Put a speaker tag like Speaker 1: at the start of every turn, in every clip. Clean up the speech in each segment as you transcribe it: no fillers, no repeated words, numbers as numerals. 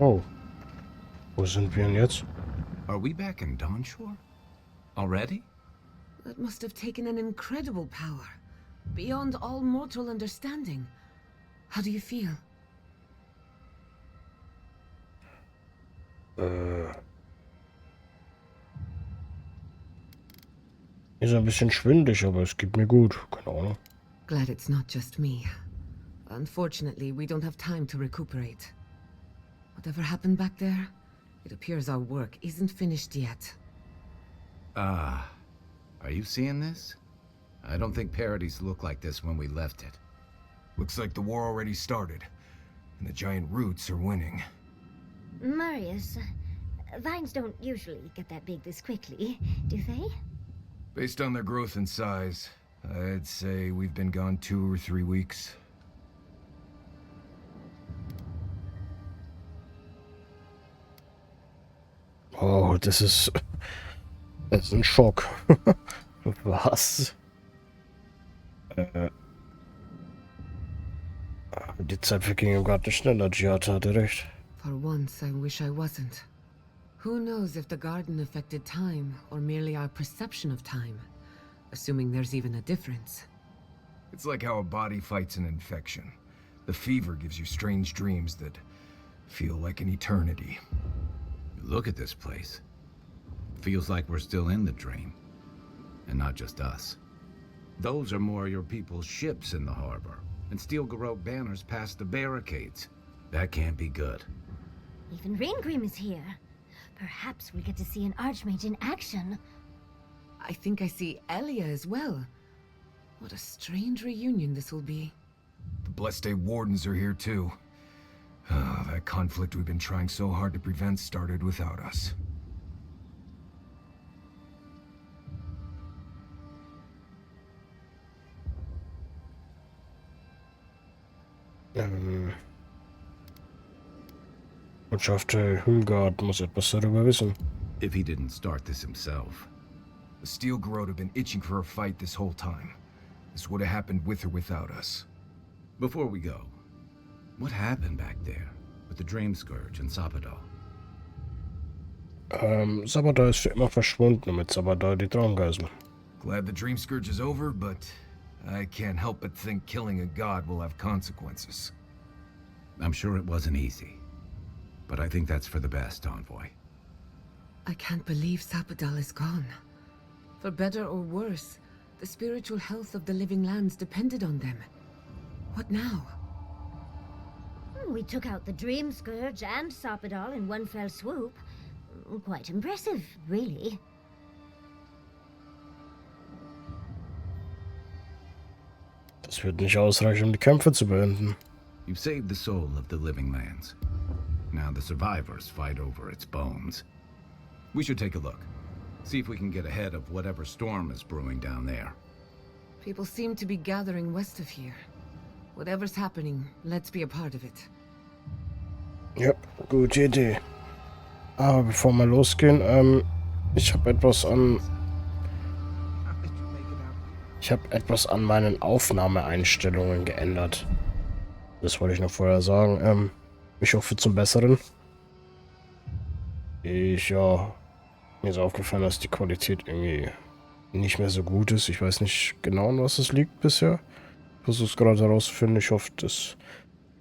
Speaker 1: Oh, wo sind wir denn jetzt?
Speaker 2: Are we back in Dawnshore? Already?
Speaker 3: That must have taken an incredible power, beyond all mortal understanding. How do you feel?
Speaker 1: Ist ein bisschen schwindelig, aber es geht mir gut. Keine Ahnung.
Speaker 3: Glad it's not just me. Unfortunately, we don't have time to recuperate. Whatever happened back there, it appears our work isn't finished yet.
Speaker 2: Are you seeing this? I don't think parodies look like this when we left it.
Speaker 4: Looks like the war already started, and the giant roots are winning.
Speaker 5: Marius, vines don't usually get that big this quickly, do they?
Speaker 4: Based on their growth and size, I'd say we've been gone 2 or 3 weeks.
Speaker 1: Oh, das ist ein Schock. Was? Die Zeit verging ihm gerade schneller. Giata hatte recht.
Speaker 3: For once, I wish I wasn't. Who knows if the garden affected time, or merely our perception of time? Assuming there's even a difference.
Speaker 4: It's like how a body fights an infection. The fever gives you strange dreams that feel like an eternity.
Speaker 2: Look at this place. Feels like we're still in the dream. And not just us. Those are more your people's ships in the harbor. And steel garrote banners past the barricades. That can't be good.
Speaker 5: Even Ringrim is here. Perhaps we'll get to see an Archmage in action.
Speaker 3: I think I see Elia as well. What a strange reunion this will be.
Speaker 4: The Blessed Wardens are here too. That conflict we've been trying so hard to prevent started without us.
Speaker 1: Botschaft Hülgard muss etwas darüber wissen.
Speaker 2: If he didn't start this himself.
Speaker 4: The steel garrote have been itching for a fight this whole time. This would have happened with or without us.
Speaker 2: Before we go, what happened back there with the Dream Scourge and Sabadell?
Speaker 1: Sabadell ist für immer verschwunden mit Sabadell die Traumgeisel.
Speaker 4: Glad the Dream Scourge is over, but I can't help but think killing a god will have consequences.
Speaker 2: I'm sure it wasn't easy, but I think that's for the best, Envoy.
Speaker 3: I can't believe Sabadell is gone. For better or worse, the spiritual health of the living lands depended on them. What now?
Speaker 5: We took out the Dream Scourge and Sappadal in one fell swoop. Quite impressive, really.
Speaker 1: Das wird nicht ausreichen, um die Kämpfe zu beenden.
Speaker 2: You've saved the soul of the living lands. Now the survivors fight over its bones. We should take a look. See if we can get ahead of whatever storm is brewing down there.
Speaker 3: People seem to be gathering west of here. Whatever's happening, let's be a part of it.
Speaker 1: Ja, gute Idee. Aber bevor wir losgehen, ich habe etwas an meinen Aufnahmeeinstellungen geändert. Das wollte ich noch vorher sagen. Ich hoffe zum Besseren. Mir ist aufgefallen, dass die Qualität irgendwie nicht mehr so gut ist. Ich weiß nicht genau, an was es liegt bisher. Ich versuche es gerade herauszufinden. Ich hoffe, das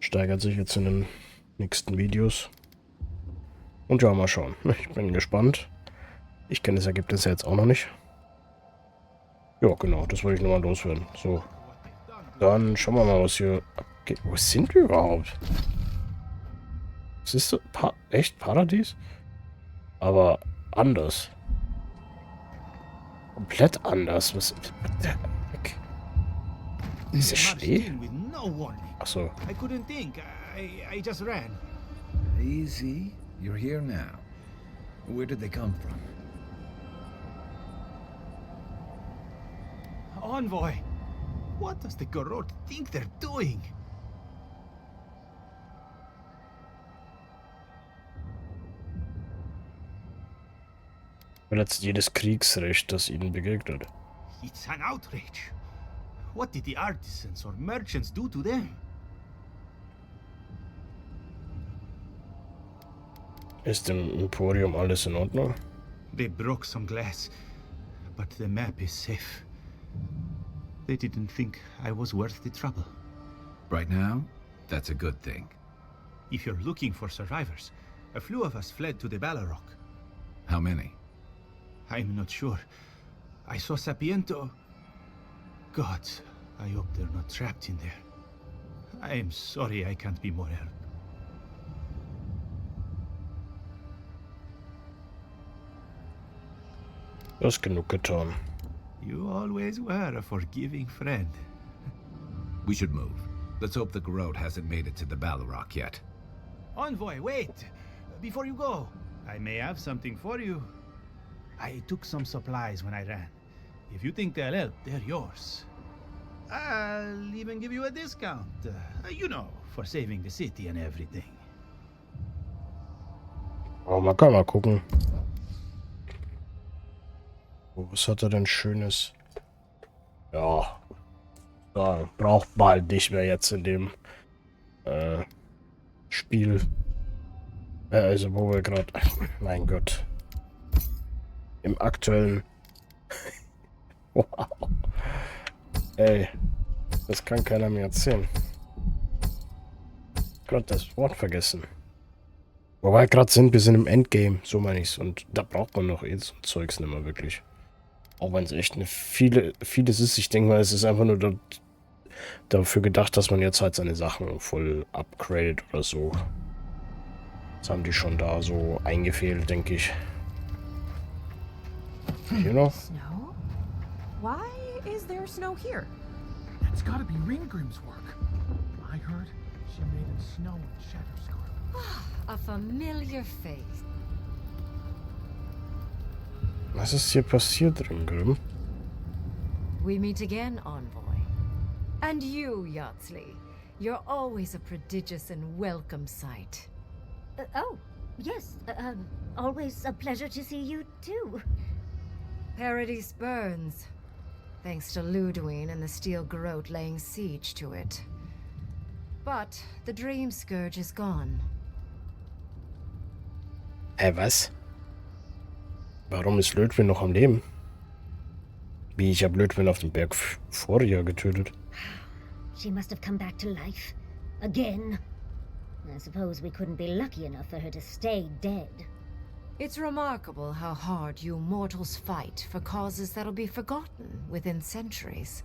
Speaker 1: steigert sich jetzt in den nächsten Videos. Und ja, mal schauen. Ich bin gespannt. Ich kenne das Ergebnis ja jetzt auch noch nicht. Ja, genau, das wollte ich nochmal loswerden. So. Dann schauen wir mal, was hier abgeht. Wo sind wir überhaupt? Was ist das? Echt Paradies? Aber anders. Komplett anders. Was ist der Heck? Ist der Schnee? Achso.
Speaker 6: I couldn't think. I just ran.
Speaker 2: Easy. You're here now. Where did they come from?
Speaker 6: Envoy, what does the Garrote think they're doing?
Speaker 1: Verletzt jedes Kriegsrecht, das ihnen begegnet.
Speaker 6: It's an outrage. What did the artisans or merchants do to them?
Speaker 1: Ist im Emporium alles in Ordnung?
Speaker 6: They broke some glass, but the map is safe. They didn't think I was worth the trouble.
Speaker 2: Right now, that's a good thing.
Speaker 6: If you're looking for survivors, a few of us fled to the Balrog.
Speaker 2: How many?
Speaker 6: I'm not sure. I saw Sapiento. God, I hope they're not trapped in there. I am sorry I can't be more help.
Speaker 1: Du hast genug getan.
Speaker 6: You always were a forgiving friend.
Speaker 2: We should move. Let's hope the Garrote hasn't made it to the Balrog yet.
Speaker 6: Envoy, wait! Before you go, I may have something for you. I took some supplies when I ran. If you think they'll help, they're yours. I'll even give you a discount. You know, for saving the city and everything.
Speaker 1: Oh, man kann mal gucken. Oh, was hat er denn Schönes? Ja. Da braucht man halt nicht mehr jetzt in dem Spiel. Also wo wir gerade... Mein Gott. Im aktuellen... Wow. Ey. Das kann keiner mehr erzählen. Gott, das Wort vergessen. Wo wir gerade sind, wir sind im Endgame, so meine ich's. Und da braucht man noch so Zeugs nicht mehr wirklich. Auch wenn es echt vieles ist. Ich denke mal, es ist einfach nur dafür gedacht, dass man jetzt halt seine Sachen voll upgradet oder so. Das haben die schon da so eingefehlt, denke ich. Hier noch?
Speaker 7: Snow? Why is there snow here? That's gotta be Ringgrim's work. I heard she made him snow and Shatterscarp.
Speaker 3: A familiar face.
Speaker 1: Was ist hier passiert, Ringgrim?
Speaker 8: We meet again, Envoy. And you, Yardsley. You're always a prodigious and welcome sight.
Speaker 5: Oh, yes. Always a pleasure to see you, too.
Speaker 8: Paradise burns. Thanks to Ludwine and the Steel Garrote laying siege to it. But the Dream Scourge is gone.
Speaker 1: Was? Warum ist Ludwin noch am Leben? Wie, ich habe Ludwin auf dem Berg vor ihr getötet.
Speaker 5: She must have come back to life. Again. I suppose we couldn't be lucky enough for her to stay dead.
Speaker 8: It's remarkable how hard you mortals fight for causes that'll be forgotten within centuries.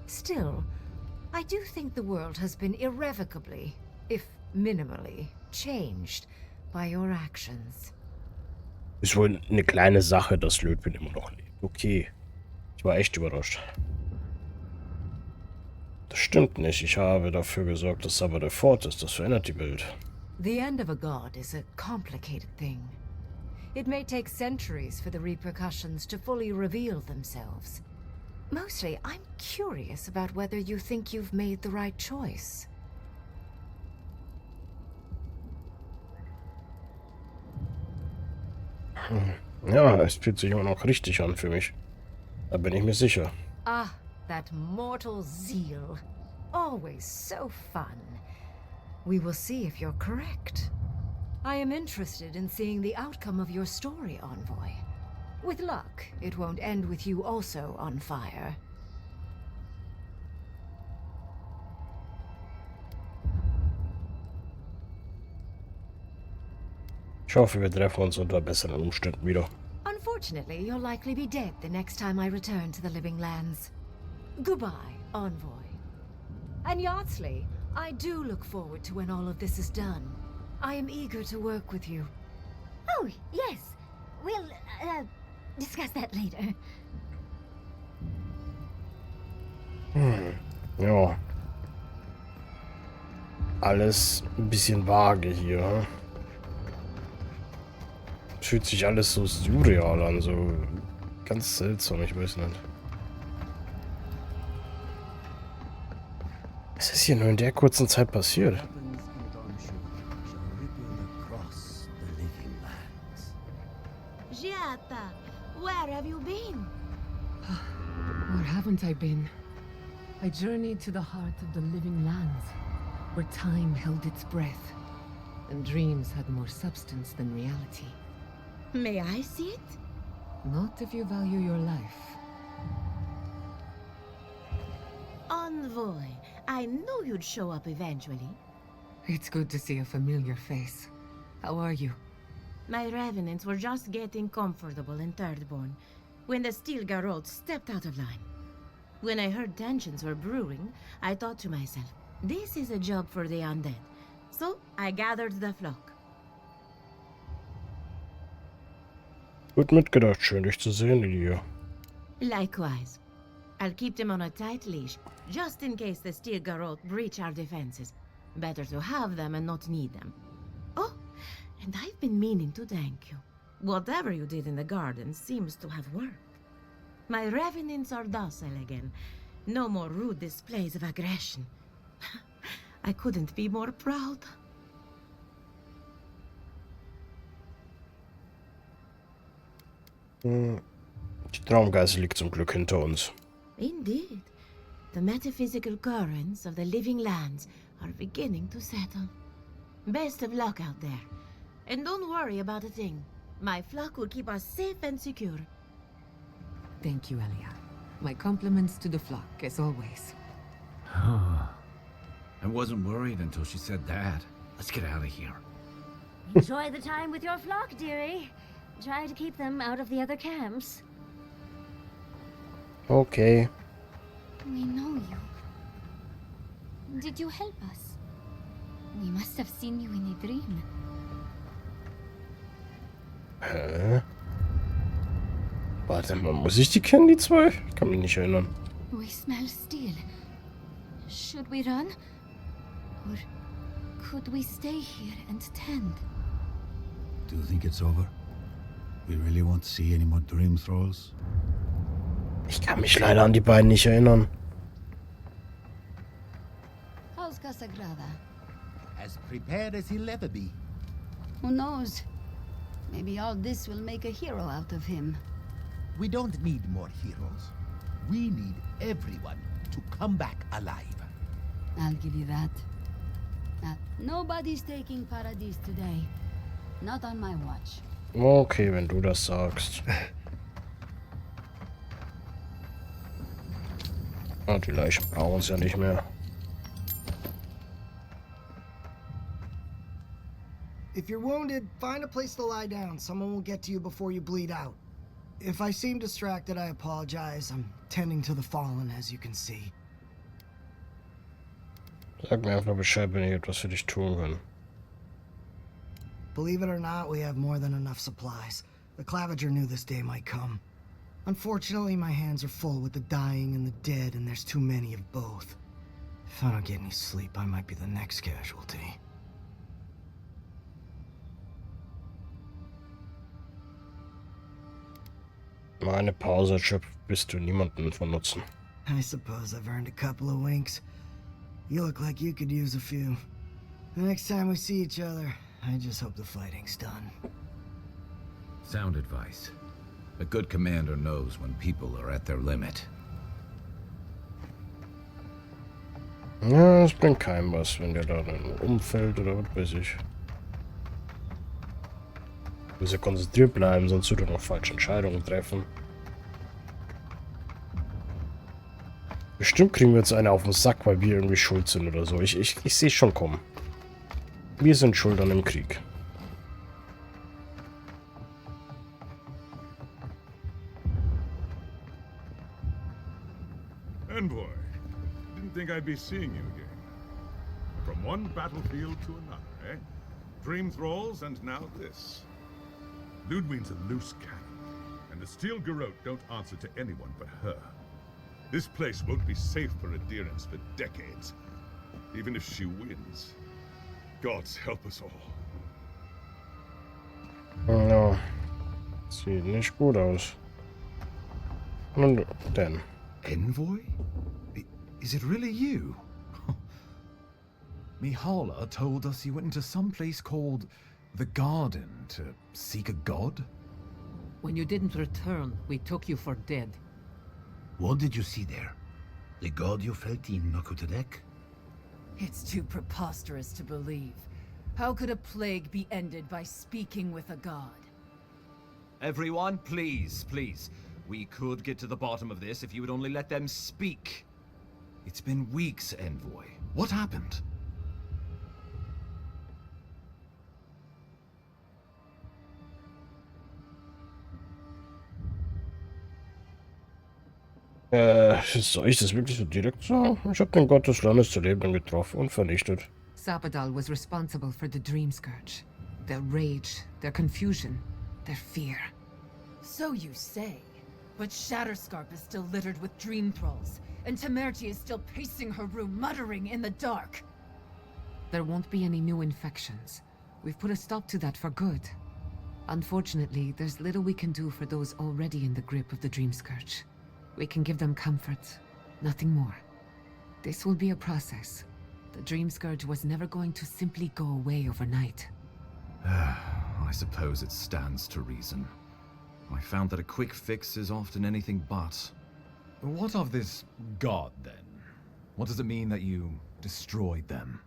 Speaker 8: Still, I do think the world has been irrevocably, if minimally, changed by your actions.
Speaker 1: Ist wohl eine kleine Sache, dass Ludwin immer noch lebt. Okay. Ich war echt überrascht. Das stimmt nicht. Ich habe dafür gesorgt, dass aber der Fort ist. Das verändert die Welt.
Speaker 8: The end of a god is a complicated thing. It may take centuries for the repercussions to fully reveal themselves. Mostly, I'm curious about whether you think you've made the right choice.
Speaker 1: Ja, es fühlt sich immer noch richtig an für mich. Da bin ich mir sicher.
Speaker 8: Ah, that mortal zeal. Always so fun. We will see if you're correct. I am interested in seeing the outcome of your story, Envoy. With luck, it won't end with you also on fire.
Speaker 1: Ich hoffe, wir treffen uns unter besseren Umständen wieder.
Speaker 8: Unfortunately, you'll likely be dead the next time I return to the Living Lands. Goodbye, Envoy. And Yardsley, I do look forward to when all of this is done. I am eager to work with you.
Speaker 5: Oh, yes. We'll, discuss that later.
Speaker 1: Ja. Alles ein bisschen vage hier. Hm? Fühlt sich alles so surreal an, so ganz seltsam, ich weiß nicht. Was ist hier nur in der kurzen Zeit passiert?
Speaker 9: Giata, where have you been?
Speaker 3: Where haven't I been? I journeyed to the heart of the living lands, where time held its breath. and dreams had more substance than reality.
Speaker 9: May I see it?
Speaker 3: Not if you value your life.
Speaker 9: Envoy, I knew you'd show up eventually.
Speaker 3: It's good to see a familiar face. How are you?
Speaker 9: My revenants were just getting comfortable in Thirdborn when the Steel Garrote stepped out of line. When I heard tensions were brewing, I thought to myself, this is a job for the undead. So I gathered the flock.
Speaker 1: Gut mitgedacht, schön dich zu sehen, Lydia.
Speaker 9: Likewise. I'll keep them on a tight leash, just in case the Steel Garrote breach our defenses. Better to have them and not need them. Oh, and I've been meaning to thank you. Whatever you did in the garden seems to have worked. My revenants are docile again. No more rude displays of aggression. I couldn't be more proud.
Speaker 1: Die Traumgeist liegt zum Glück hinter uns.
Speaker 9: Indeed. The metaphysical currents of the living lands are beginning to settle. Best of luck out there. And don't worry about a thing. My flock will keep us safe and secure.
Speaker 3: Thank you, Elia. My compliments to the flock, as always.
Speaker 2: I wasn't worried until she said that. Let's get out of here.
Speaker 5: Enjoy the time with your flock, dearie. Try to keep them out of the other camps.
Speaker 1: Okay.
Speaker 10: We know you. Did you help us? We must have seen you in a dream.
Speaker 1: Hä? Warte mal, muss ich die kennen, die zwei? Ich kann mich nicht erinnern.
Speaker 10: We smell steel. Should we run? Or could we stay here and tend?
Speaker 11: Do you think it's over? We really won't see any more dream thralls?
Speaker 1: Ich kann mich leider an die beiden nicht erinnern.
Speaker 12: How's Casagrada?
Speaker 13: As prepared as he'll ever be.
Speaker 12: Who knows? Maybe all this will make a hero out of him.
Speaker 13: We don't need more heroes. We need everyone to come back alive.
Speaker 12: I'll give you that. Nobody's taking Paradis today. Not on my watch.
Speaker 1: Okay, wenn du das sagst. Ah, die Leichen brauchen uns ja nicht mehr.
Speaker 14: If you're wounded, find a place to lie down. Someone will get to you before you bleed out. If I seem distracted, I apologize. I'm tending to the fallen, as you can see.
Speaker 1: Sag mir einfach Bescheid, wenn ich etwas für dich tun kann.
Speaker 14: Believe it or not, we have more than enough supplies. The Clavager knew this day might come. Unfortunately, my hands are full with the dying and the dead, and there's too many of both. If I don't get any sleep, I might be the next casualty.
Speaker 1: Meine Pause schöpft bist du niemanden von Nutzen.
Speaker 14: I suppose I've earned a couple of winks. You look like you could use a few. The next time we see each other, I just hope the fighting's done.
Speaker 2: Sound advice. A good commander knows when people are at their limit.
Speaker 1: Ja, es bringt keinem was, wenn der da dann umfällt oder was weiß ich. Du musst ja konzentriert bleiben, sonst wird er noch falsche Entscheidungen treffen. Bestimmt kriegen wir jetzt eine auf den Sack, weil wir irgendwie schuld sind oder so. Ich sehe schon kommen. Wir sind schuld an dem Krieg.
Speaker 15: Envoy, didn't think I'd be seeing you again. From one battlefield to another, eh? Dream thralls and now this. Ludwig's a loose cannon, and the Steel Garrote don't answer to anyone but her. This place won't be safe for adherents for decades, even if she wins. Gods help us all.
Speaker 1: Ja, sieht nicht gut aus. Und dann.
Speaker 4: Envoy? Is it really you? Mihala told us you went into some place called the Garden to seek a god?
Speaker 3: When you didn't return, we took you for dead.
Speaker 11: What did you see there? The god you felt in Nokutadek?
Speaker 16: It's too preposterous to believe. How could a plague be ended by speaking with a god?
Speaker 17: Everyone, please, please. We could get to the bottom of this if you would only let them speak. It's been weeks, Envoy. What happened?
Speaker 1: Soll ich das wirklich so direkt sagen? Ich habe den Gott des Landes der Lebenden getroffen und vernichtet.
Speaker 3: Sappadal was responsible for the Dream Scourge. Their rage, their confusion, their fear.
Speaker 16: So you say. But Shatterscarp is still littered with dream thralls, and Temerty is still pacing her room, muttering in the dark.
Speaker 3: There won't be any new infections. We've put a stop to that for good. Unfortunately, there's little we can do for those already in the grip of the Dream Scourge. We can give them comfort, nothing more. This will be a process. The Dream Scourge was never going to simply go away overnight.
Speaker 17: I suppose it stands to reason. I found that a quick fix is often anything but.
Speaker 4: What of this god, then? What does it mean that you destroyed them?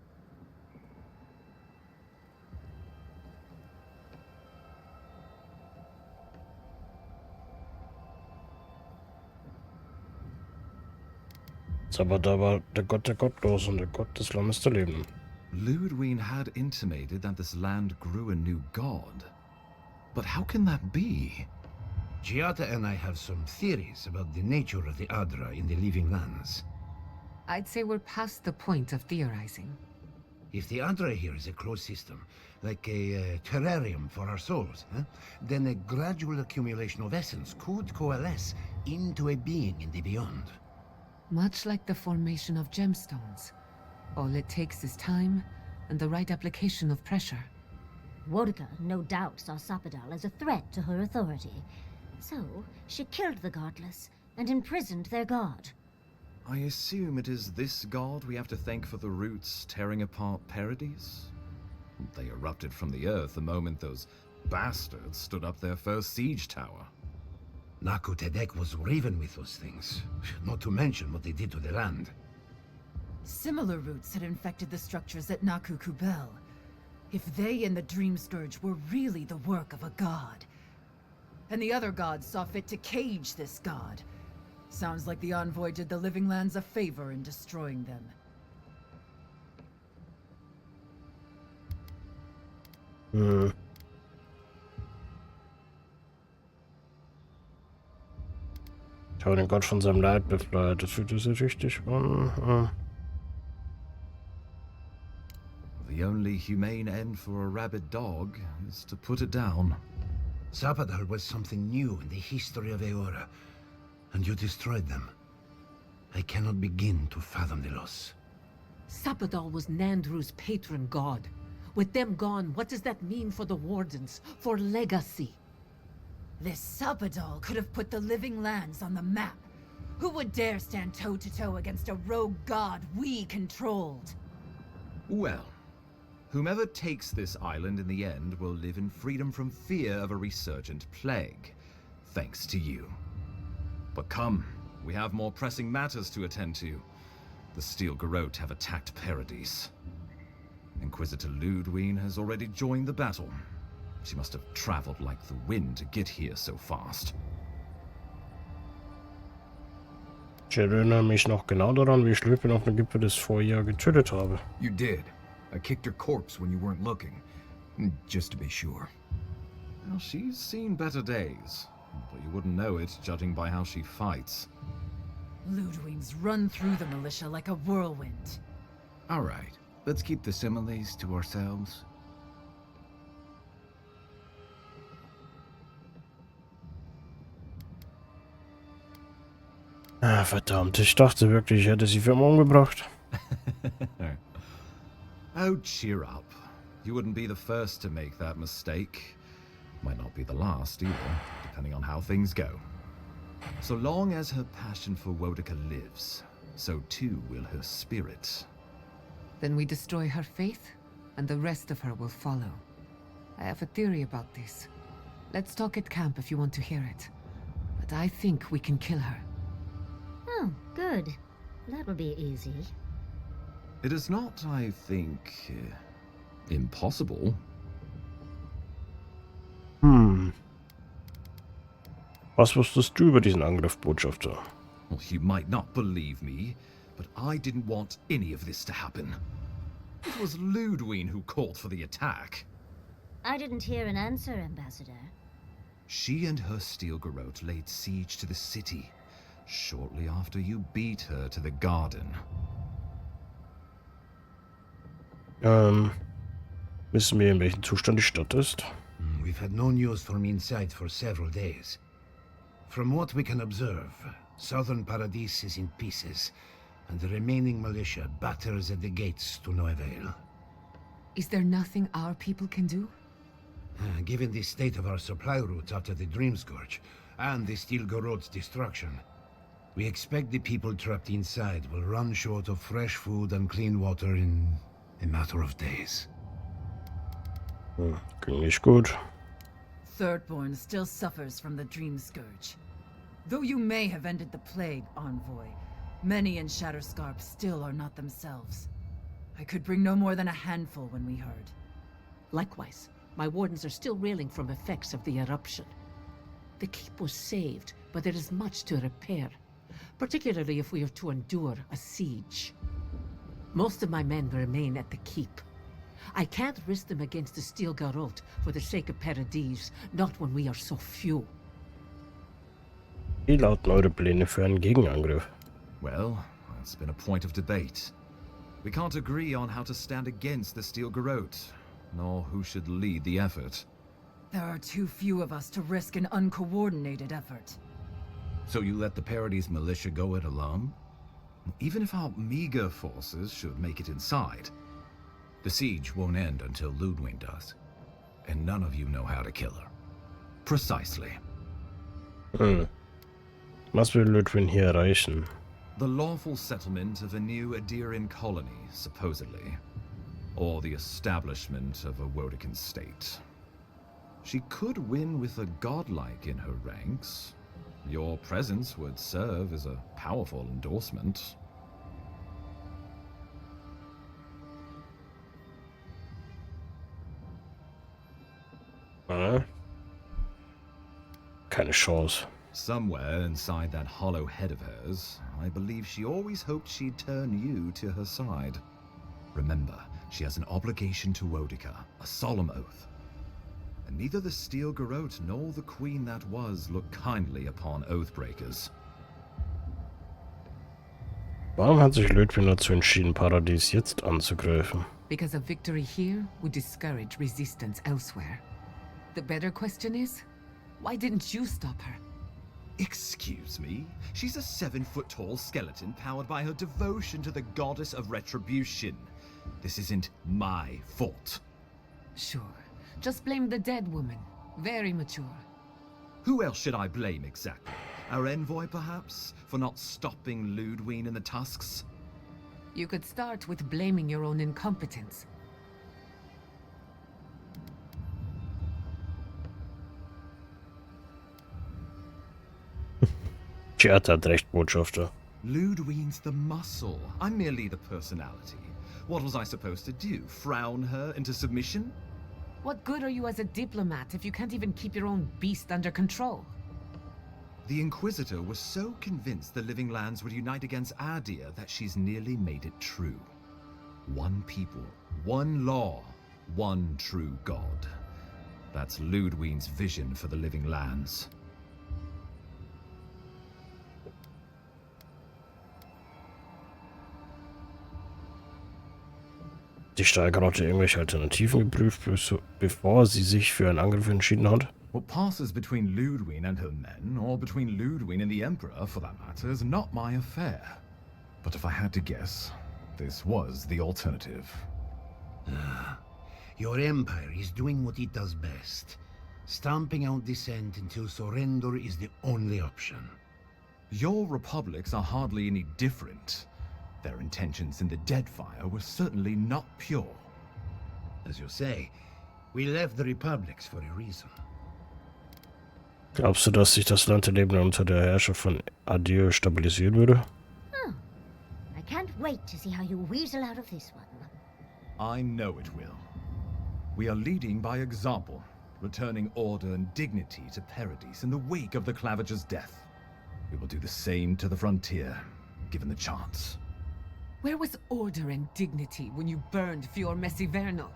Speaker 1: Sabbatal war der Gott der Gottlosen und der Gott des Landes der Lebenden.
Speaker 17: Ludwig had intimated that this land grew a new god. But how can that be?
Speaker 18: Giata and I have some theories about the nature of the Adra in the living lands.
Speaker 3: I'd say we're past the point of theorizing.
Speaker 18: If the Adra here is a closed system, like a terrarium for our souls, then a gradual accumulation of essence could coalesce into a being in the beyond.
Speaker 3: Much like the formation of gemstones. All it takes is time and the right application of pressure.
Speaker 5: Wodka no doubt saw Sappadal as a threat to her authority. So, she killed the godless and imprisoned their god.
Speaker 17: I assume it is this god we have to thank for the roots tearing apart Paradise? They erupted from the earth the moment those bastards stood up their first siege tower.
Speaker 18: Naku Tedek was riven with those things, not to mention what they did to the land.
Speaker 16: Similar roots had infected the structures at Naku Kubel. If they and the Dream Scourge were really the work of a god, and the other gods saw fit to cage this god, sounds like the Envoy did the Living Lands a favor in destroying them.
Speaker 1: Ich habe den Gott von seinem Leid befreit. Das fühlt sich richtig an.
Speaker 17: The only humane end for a rabid dog is to put it down.
Speaker 18: Sappadal was something new in the history of Eora, and you destroyed them. I cannot begin to fathom the loss.
Speaker 3: Sappadal was Nandru's patron god. With them gone, what does that mean for the Wardens? For legacy?
Speaker 16: This Sappadal could have put the Living Lands on the map. Who would dare stand toe-to-toe against a rogue god we controlled?
Speaker 17: Well, whomever takes this island in the end will live in freedom from fear of a resurgent plague, thanks to you. But come, we have more pressing matters to attend to. The Steel Garrote have attacked Paradise. Inquisitor Ludwig has already joined the battle. She must have traveled like the wind to get here so fast.
Speaker 1: Ich erinnere mich noch genau daran, wie ich Löwen auf dem Gipfel des Vorjahres getötet habe.
Speaker 4: You did. I kicked her corpse when you weren't looking. Just to be sure.
Speaker 17: Well, she's seen better days. But you wouldn't know it, judging by how she fights.
Speaker 16: Ludwig's run through the militia like a whirlwind.
Speaker 2: All right. Let's keep the similes to ourselves.
Speaker 1: Ah, verdammt, ich dachte wirklich, ich hätte sie für immer umgebracht.
Speaker 17: Oh, cheer up. You wouldn't be the first to make that mistake. Might not be the last either, depending on how things go. So long as her passion for Wodika lives, so too will her spirit.
Speaker 3: Then we destroy her faith, and the rest of her will follow. I have a theory about this. Let's talk at camp if you want to hear it. But I think we can kill her.
Speaker 5: Oh, good. That'll be easy.
Speaker 17: It is not, I think, Impossible?
Speaker 1: Was wusstest du über diesen Angriff, Botschafter?
Speaker 17: Well, you might not believe me, but I didn't want any of this to happen. It was Ludwig who called for the attack.
Speaker 5: I didn't hear an answer, Ambassador.
Speaker 17: She and her steel garrote laid siege to the city, shortly after you beat her to the garden.
Speaker 1: Wissen wir, in welchem Zustand die Stadt ist?
Speaker 18: We've had no news from inside for several days. From what we can observe, southern Paradis is in pieces, and the remaining militia batters at the gates to no avail.
Speaker 3: Is there nothing our people can do?
Speaker 18: Given the state of our supply routes after the Dream Scourge, and the Steel Garrote's destruction, we expect the people trapped inside will run short of fresh food and clean water in a matter of days.
Speaker 1: Ging nicht gut.
Speaker 16: Thirdborn still suffers from the Dream Scourge. Though you may have ended the plague, Envoy, many in Shatterscarp still are not themselves. I could bring no more than a handful when we heard.
Speaker 19: Likewise, my wardens are still reeling from effects of the eruption. The keep was saved, but there is much to repair, particularly if we are to endure a siege. Most of my men remain at the keep. I can't risk them against the Steel Garrote for the sake of Paradis, not when we are so few.
Speaker 1: Wie lauten eure Pläne für einen Gegenangriff?
Speaker 17: Well, that's been a point of debate. We can't agree on how to stand against the Steel Garrote, nor who should lead the effort.
Speaker 16: There are too few of us to risk an uncoordinated effort.
Speaker 17: So you let the Paradis militia go it alone? Even if our meager forces should make it inside, the siege won't end until Ludwig does. And none of you know how to kill her. Precisely.
Speaker 1: Was will Ludwig hier erreichen?
Speaker 17: The lawful settlement of a new Adirian colony, supposedly. Or the establishment of a Wodican state. She could win with a godlike in her ranks. Your presence would serve as a powerful endorsement.
Speaker 1: Keine Chance.
Speaker 17: Somewhere inside that hollow head of hers, I believe she always hoped she'd turn you to her side. Remember, she has an obligation to Wodica, a solemn oath. And neither the Steel Garrote nor the queen that was look kindly upon oathbreakers.
Speaker 1: Warum hat sich Ludwig dazu entschieden, Paradis jetzt anzugreifen?
Speaker 3: Because a victory here would discourage resistance elsewhere. The better question is, why didn't you stop her?
Speaker 17: Excuse me? She's a 7-foot-tall skeleton powered by her devotion to the goddess of retribution. This isn't my fault.
Speaker 3: Sure. Just blame the dead woman. Very mature.
Speaker 17: Who else should I blame exactly? Our envoy, perhaps? For not stopping Ludwig in the tusks?
Speaker 3: You could start with blaming your own incompetence.
Speaker 1: Tja, hat recht, Botschafter.
Speaker 17: Ludwig's the muscle. I'm merely the personality. What was I supposed to do? Frown her into submission?
Speaker 3: What good are you as a diplomat if you can't even keep your own beast under control?
Speaker 17: The Inquisitor was so convinced the Living Lands would unite against Adir that she's nearly made it true. One people, one law, one true God. That's Ludwig's vision for the Living Lands.
Speaker 1: Die Steiger hatte irgendwelche Alternativen geprüft, bevor sie sich für einen Angriff entschieden hat?
Speaker 17: What passes between Ludwig and her men, or between Ludwig and the Emperor, for that matter, is not my affair. But if I had to guess, this was the alternative.
Speaker 18: Your empire is doing what it does best. Stamping out dissent until surrender is the only option.
Speaker 17: Your republics are hardly any different. Their intentions in the Deadfire were certainly not pure.
Speaker 18: As you say, we left the republics for a reason.
Speaker 1: Glaubst du, dass sich das Land der Lebenden unter der Herrschaft von Adir stabilisieren würde?
Speaker 5: I can't wait to see how you weasel out of this one.
Speaker 17: I know it will. We are leading by example, returning order and dignity to Paradise in the wake of the Clavager's death. We will do the same to the frontier, given the chance.
Speaker 3: Where was order and dignity when you burned Fior Messivernal?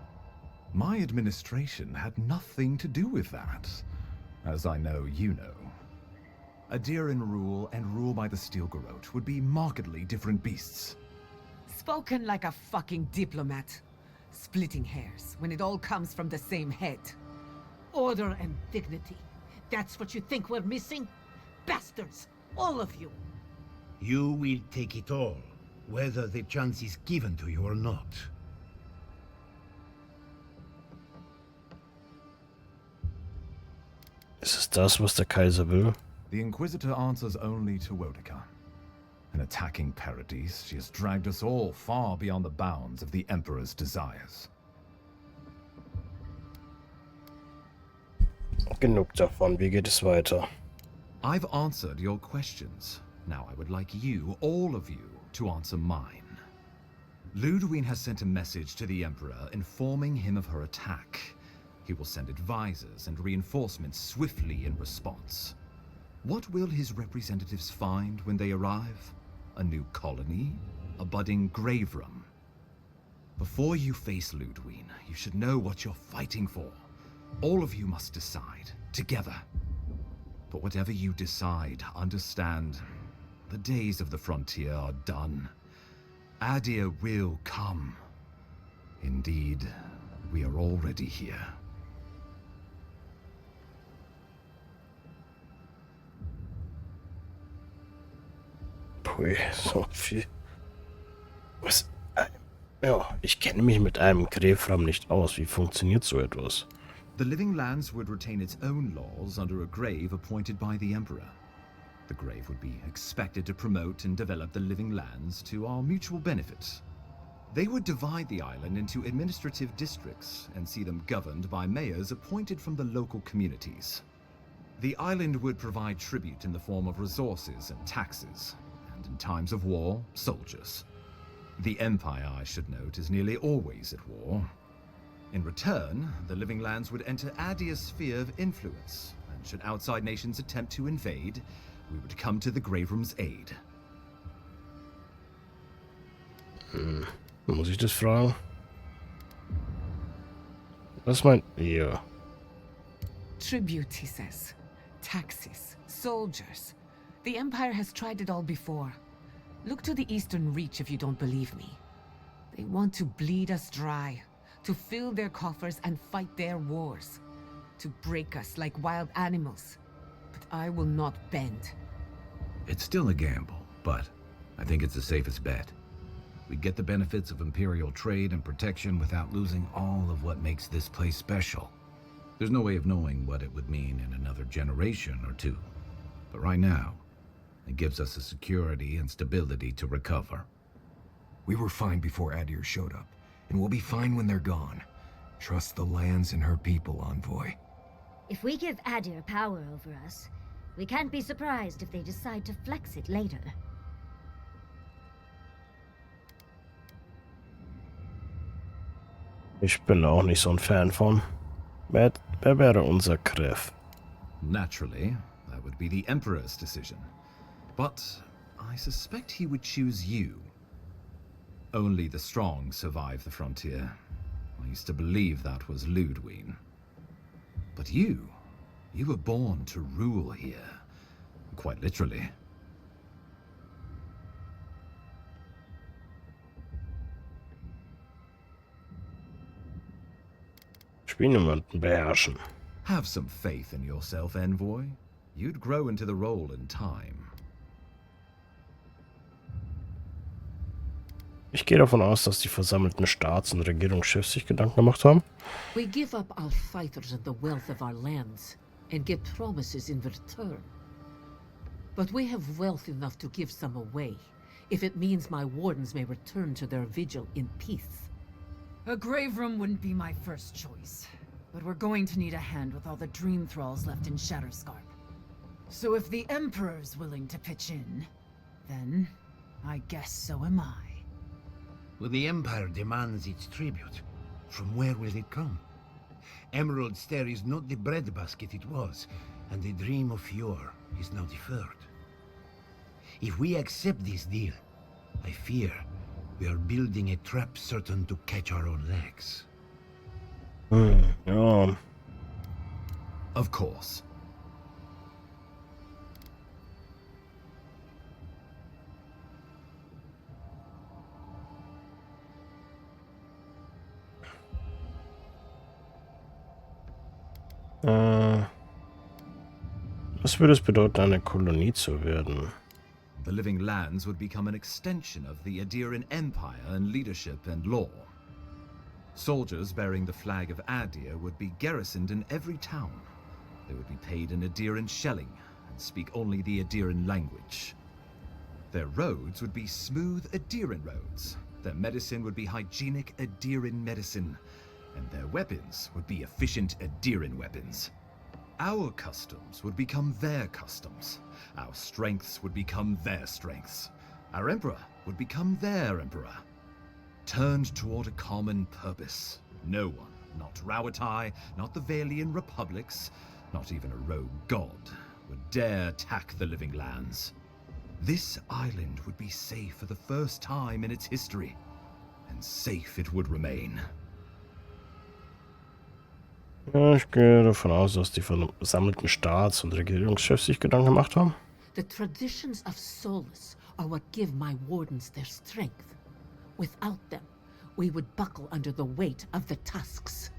Speaker 17: My administration had nothing to do with that, as I know you know. Adiran rule and rule by the Steel Garrote would be markedly different beasts.
Speaker 3: Spoken like a fucking diplomat. Splitting hairs when it all comes from the same head.
Speaker 19: Order and dignity. That's what you think we're missing? Bastards! All of you!
Speaker 18: You will take it all, whether the chance is given to you or not.
Speaker 1: Ist es das, was der Kaiser will?
Speaker 17: The Inquisitor answers only to Wodeka. In attacking Paradise, she has dragged us all far beyond the bounds of the Emperor's desires.
Speaker 1: Genug davon, wie geht es weiter?
Speaker 17: I've answered your questions. Now I would like you, all of you, to answer mine. Ludwig has sent a message to the Emperor informing him of her attack. He will send advisors and reinforcements swiftly in response. What will his representatives find when they arrive? A new colony? A budding grave room? Before you face Ludwig, you should know what you're fighting for. All of you must decide, together. But whatever you decide, understand, the days of the frontier are done. Adir will come. Indeed, we are already here.
Speaker 1: Pui, so viel. Was? Ja, ich kenne mich mit einem Gräfram nicht aus. Wie funktioniert so etwas?
Speaker 17: The Living Lands would retain its own laws under a grave appointed by the Emperor. The grave would be expected to promote and develop the Living Lands to our mutual benefit. They would divide the island into administrative districts and see them governed by mayors appointed from the local communities. The island would provide tribute in the form of resources and taxes, and in times of war, soldiers. The Empire, I should note, is nearly always at war. In return, the Living Lands would enter Adir's sphere of influence, and should outside nations attempt to invade, we would come to the Grave Room's aid.
Speaker 1: Muss ich das fragen? Was meint ihr?
Speaker 3: Tribute, he says. Taxes. Soldiers. The Empire has tried it all before. Look to the Eastern Reach if you don't believe me. They want to bleed us dry. To fill their coffers and fight their wars. To break us like wild animals. But I will not bend.
Speaker 2: It's still a gamble, but I think it's the safest bet. We'd get the benefits of Imperial trade and protection without losing all of what makes this place special. There's no way of knowing what it would mean in another generation or two. But right now, it gives us the security and stability to recover.
Speaker 4: We were fine before Adir showed up, and we'll be fine when they're gone. Trust the lands and her people, Envoy.
Speaker 5: If we give Adir power over us, we can't be surprised if they decide to flex it later.
Speaker 1: Ich bin auch nicht so ein Fan von. Wer wäre unser Griff?
Speaker 17: Naturally, that would be the Emperor's decision. But I suspect he would choose you. Only the strong survive the frontier. I used to believe that was Ludwig. But you were born to rule here. Quite literally.
Speaker 1: Spielniemanden beherrschen.
Speaker 17: Have some faith in yourself, Envoy. You'd grow into the role in time.
Speaker 1: Ich gehe davon aus, dass die versammelten Staats- und Regierungschefs sich Gedanken gemacht haben.
Speaker 19: We give up our fighters and the wealth of our lands, and get promises in return. But we have wealth enough to give some away, if it means my wardens may return to their vigil in peace.
Speaker 16: A grave room wouldn't be my first choice, but we're going to need a hand with all the dream thralls left in Shatterscarp. So if the Emperor's willing to pitch in, then I guess so am I.
Speaker 18: When the Empire demands its tribute, from where will it come? Emerald Stair is not the breadbasket it was, and the dream of yore is now deferred. If we accept this deal, I fear we are building a trap certain to catch our own legs.
Speaker 1: Ja.
Speaker 17: Of course.
Speaker 1: Was würde es bedeuten, eine Kolonie zu werden?
Speaker 17: The Living Lands would become an extension of the Adiran Empire in leadership and law. Soldiers bearing the flag of Adir would be garrisoned in every town. They would be paid in Adiran shelling and speak only the Adiran language. Their roads would be smooth Adiran roads. Their medicine would be hygienic Adiran medicine. And their weapons would be efficient Adiran weapons. Our customs would become their customs. Our strengths would become their strengths. Our emperor would become their emperor. Turned toward a common purpose. No one, not Rauatai, not the Valian republics, not even a rogue god, would dare attack the Living Lands. This island would be safe for the first time in its history, and safe it would remain.
Speaker 1: Ja, ich gehe davon aus, dass die versammelten Staats- und Regierungschefs sich Gedanken gemacht haben.
Speaker 19: The traditions of solace are what give my wardens their strength. Without them, we would buckle under the weight of the tusks.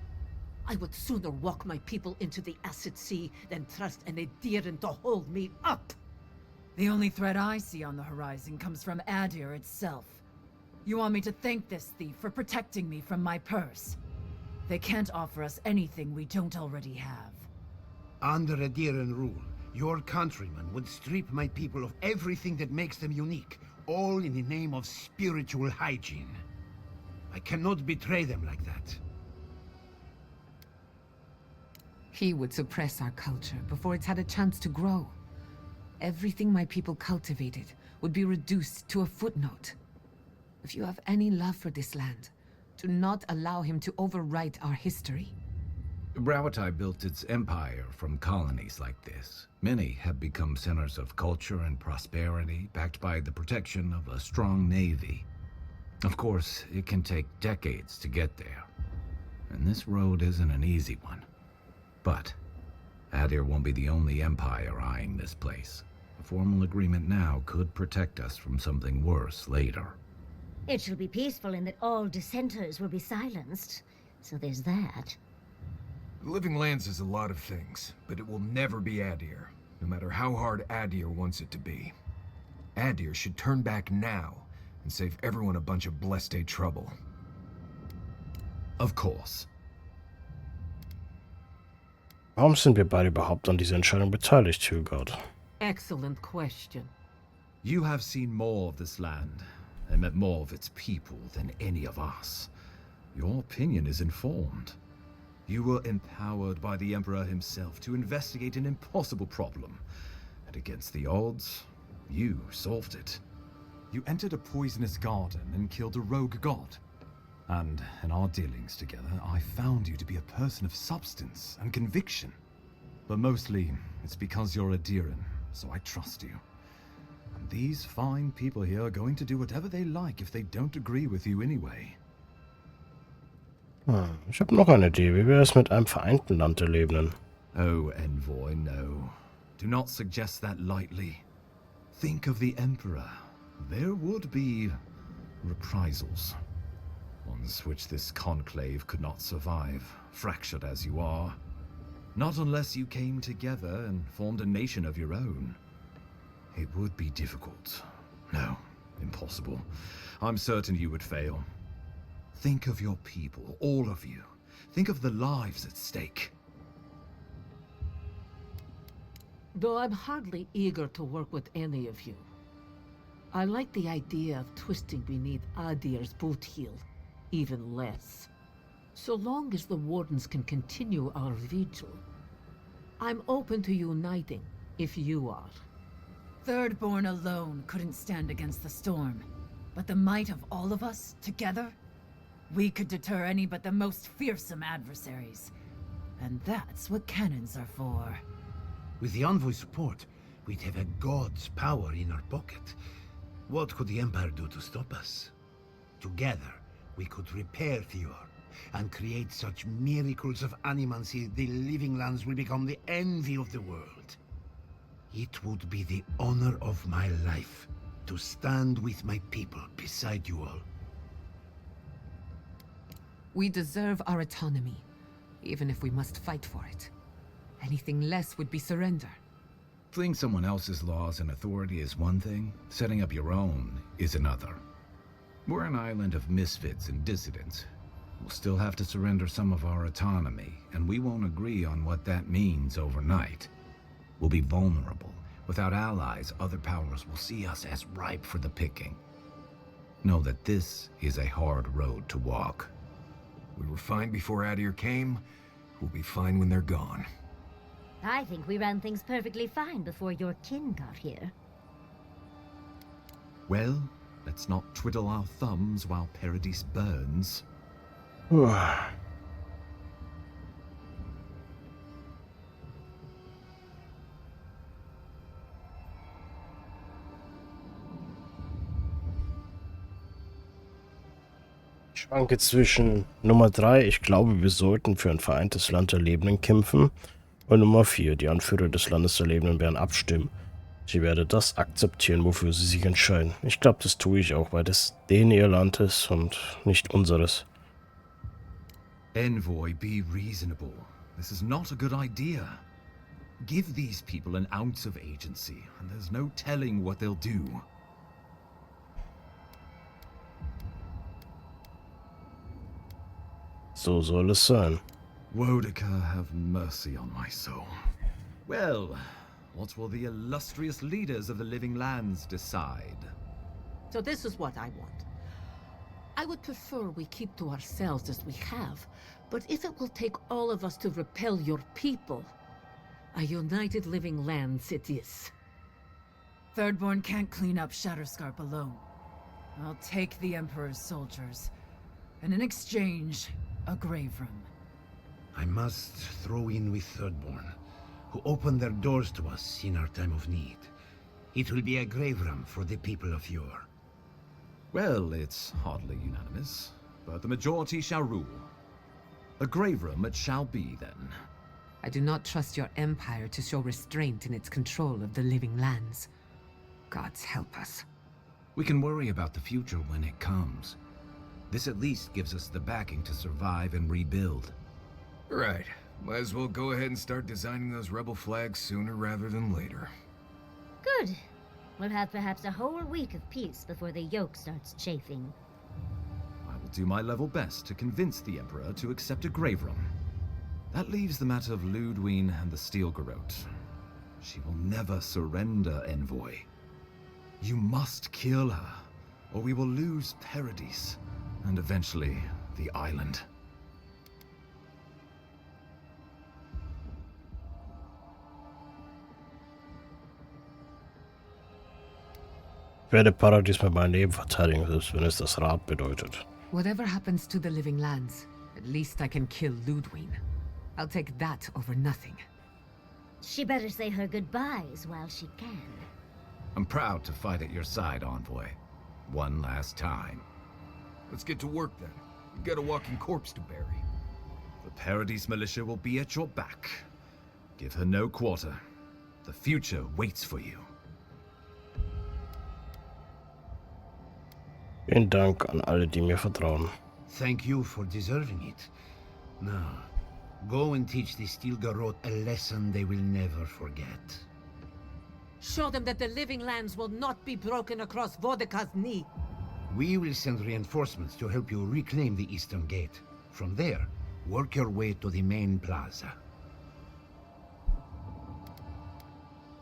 Speaker 19: I would sooner walk my people into the acid sea than trust an Adiran to hold me up.
Speaker 16: The only threat I see on the horizon comes from Adir itself. You want me to thank this thief for protecting me from my purse? They can't offer us anything we don't already have.
Speaker 18: Under Adiran rule, your countrymen would strip my people of everything that makes them unique, all in the name of spiritual hygiene. I cannot betray them like that.
Speaker 3: He would suppress our culture before it's had a chance to grow. Everything my people cultivated would be reduced to a footnote. If you have any love for this land, do not allow him to overwrite our history.
Speaker 2: Rauatai built its empire from colonies like this. Many have become centers of culture and prosperity, backed by the protection of a strong navy. Of course, it can take decades to get there. And this road isn't an easy one. But Adir won't be the only empire eyeing this place. A formal agreement now could protect us from something worse later.
Speaker 5: It shall be peaceful in that all dissenters will be silenced. So there's that.
Speaker 4: The Living Lands is a lot of things, but it will never be Adir, no matter how hard Adir wants it to be. Adir should turn back now and save everyone a bunch of blessed day trouble.
Speaker 17: Of course.
Speaker 1: Warum sind wir beide überhaupt an dieser Entscheidung beteiligt, Hugard?
Speaker 19: Excellent question.
Speaker 17: You have seen more of this land, and met more of its people than any of us. Your opinion is informed. You were empowered by the Emperor himself to investigate an impossible problem. And against the odds, you solved it. You entered a poisonous garden and killed a rogue god. And in our dealings together, I found you to be a person of substance and conviction. But mostly, it's because you're Adiran, so I trust you. And these fine people here are going to do whatever they like if they don't agree with you anyway.
Speaker 1: Ich habe noch eine Idee. Wie wäre es mit einem vereinten Land der Lebenden?
Speaker 17: Oh, Envoy, no. Do not suggest that lightly. Think of the Emperor. There would be reprisals. Ones which this conclave could not survive, fractured as you are. Not unless you came together and formed a nation of your own. It would be difficult. No, impossible. I'm certain you would fail. Think of your people, all of you. Think of the lives at stake.
Speaker 19: Though I'm hardly eager to work with any of you, I like the idea of twisting beneath Adir's boot heel even less. So long as the Wardens can continue our vigil, I'm open to uniting if you are.
Speaker 16: Thirdborn alone couldn't stand against the storm, but the might of all of us together, we could deter any but the most fearsome adversaries. And that's what cannons are for.
Speaker 18: With the Envoy's support, we'd have a god's power in our pocket. What could the Empire do to stop us? Together, we could repair Thior and create such miracles of animancy the Living Lands will become the envy of the world. It would be the honor of my life to stand with my people beside you all.
Speaker 3: We deserve our autonomy, even if we must fight for it. Anything less would be surrender.
Speaker 2: Fleeing someone else's laws and authority is one thing, setting up your own is another. We're an island of misfits and dissidents. We'll still have to surrender some of our autonomy, and we won't agree on what that means overnight. We'll be vulnerable. Without allies, other powers will see us as ripe for the picking. Know that this is a hard road to walk.
Speaker 4: We were fine before Adir came. We'll be fine when they're gone.
Speaker 5: I think we ran things perfectly fine before your kin got here.
Speaker 2: Well, let's not twiddle our thumbs while Paradise burns.
Speaker 1: Ich schwanke zwischen Nummer 3, ich glaube, wir sollten für ein vereintes Land der Lebenden kämpfen, und Nummer 4, die Anführer des Landes der Lebenden werden abstimmen. Ich werde das akzeptieren, wofür sie sich entscheiden. Ich glaube, das tue ich auch, weil das denen ihr Land ist und nicht unseres.
Speaker 2: Envoy, be reasonable. This is not a good idea. Give these people an ounce of agency, and there's no telling what they'll do.
Speaker 1: So soll es sein.
Speaker 2: Wodika, have mercy on my soul. Well, what will the illustrious leaders of the Living Lands decide?
Speaker 19: So this is what I want. I would prefer we keep to ourselves as we have, but if it will take all of us to repel your people, a united Living Lands it is.
Speaker 16: Thirdborn can't clean up Shatterscarp alone. I'll take the Emperor's soldiers, and in exchange, a grave room.
Speaker 18: I must throw in with Thirdborn, who opened their doors to us in our time of need. It will be a grave room for the people of Yor.
Speaker 2: Well, it's hardly unanimous, but the majority shall rule. A grave room it shall be, then.
Speaker 3: I do not trust your empire to show restraint in its control of the Living Lands. Gods help us.
Speaker 2: We can worry about the future when it comes. This at least gives us the backing to survive and rebuild.
Speaker 4: Right. Might as well go ahead and start designing those rebel flags sooner rather than later.
Speaker 5: Good. We'll have perhaps a whole week of peace before the yoke starts chafing.
Speaker 2: I will do my level best to convince the Emperor to accept a grave room. That leaves the matter of Ludwig and the Steel Garrote. She will never surrender, Envoy. You must kill her, or we will lose Paradise, and eventually the island.
Speaker 1: Ich werde Paradies mit meinem Leben verteidigen, selbst wenn es das Rad bedeutet.
Speaker 3: Whatever happens to the Living Lands, at least I can kill Ludwig. I'll take that over nothing.
Speaker 5: She better say her goodbyes while she can.
Speaker 2: I'm proud to fight at your side, Envoy. One last time.
Speaker 4: Let's get to work then. We've got a walking corpse to bury.
Speaker 2: The Paradise militia will be at your back. Give her no quarter. The future waits for you.
Speaker 1: Vielen Dank an alle, die mir vertrauen.
Speaker 18: Thank you for deserving it. Now, go and teach the Steel Garrote a lesson they will never forget.
Speaker 19: Show them that the Living Lands will not be broken across Vodka's knee.
Speaker 18: We will send reinforcements to help you reclaim the Eastern Gate. From there, work your way to the main plaza.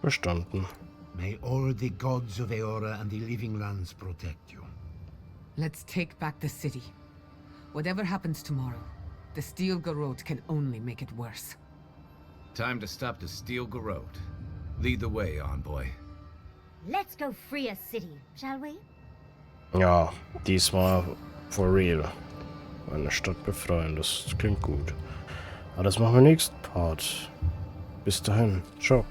Speaker 1: Verstanden.
Speaker 18: May all the gods of Eora and the Living Lands protect you.
Speaker 3: Let's take back the city. Whatever happens tomorrow, the Steel Garrote can only make it worse.
Speaker 2: Time to stop the Steel Garrote. Lead the way, Envoy.
Speaker 5: Let's go free a city, shall we?
Speaker 1: Ja, diesmal for real. Eine Stadt befreien, das klingt gut. Aber das machen wir im nächsten Part. Bis dahin. Ciao.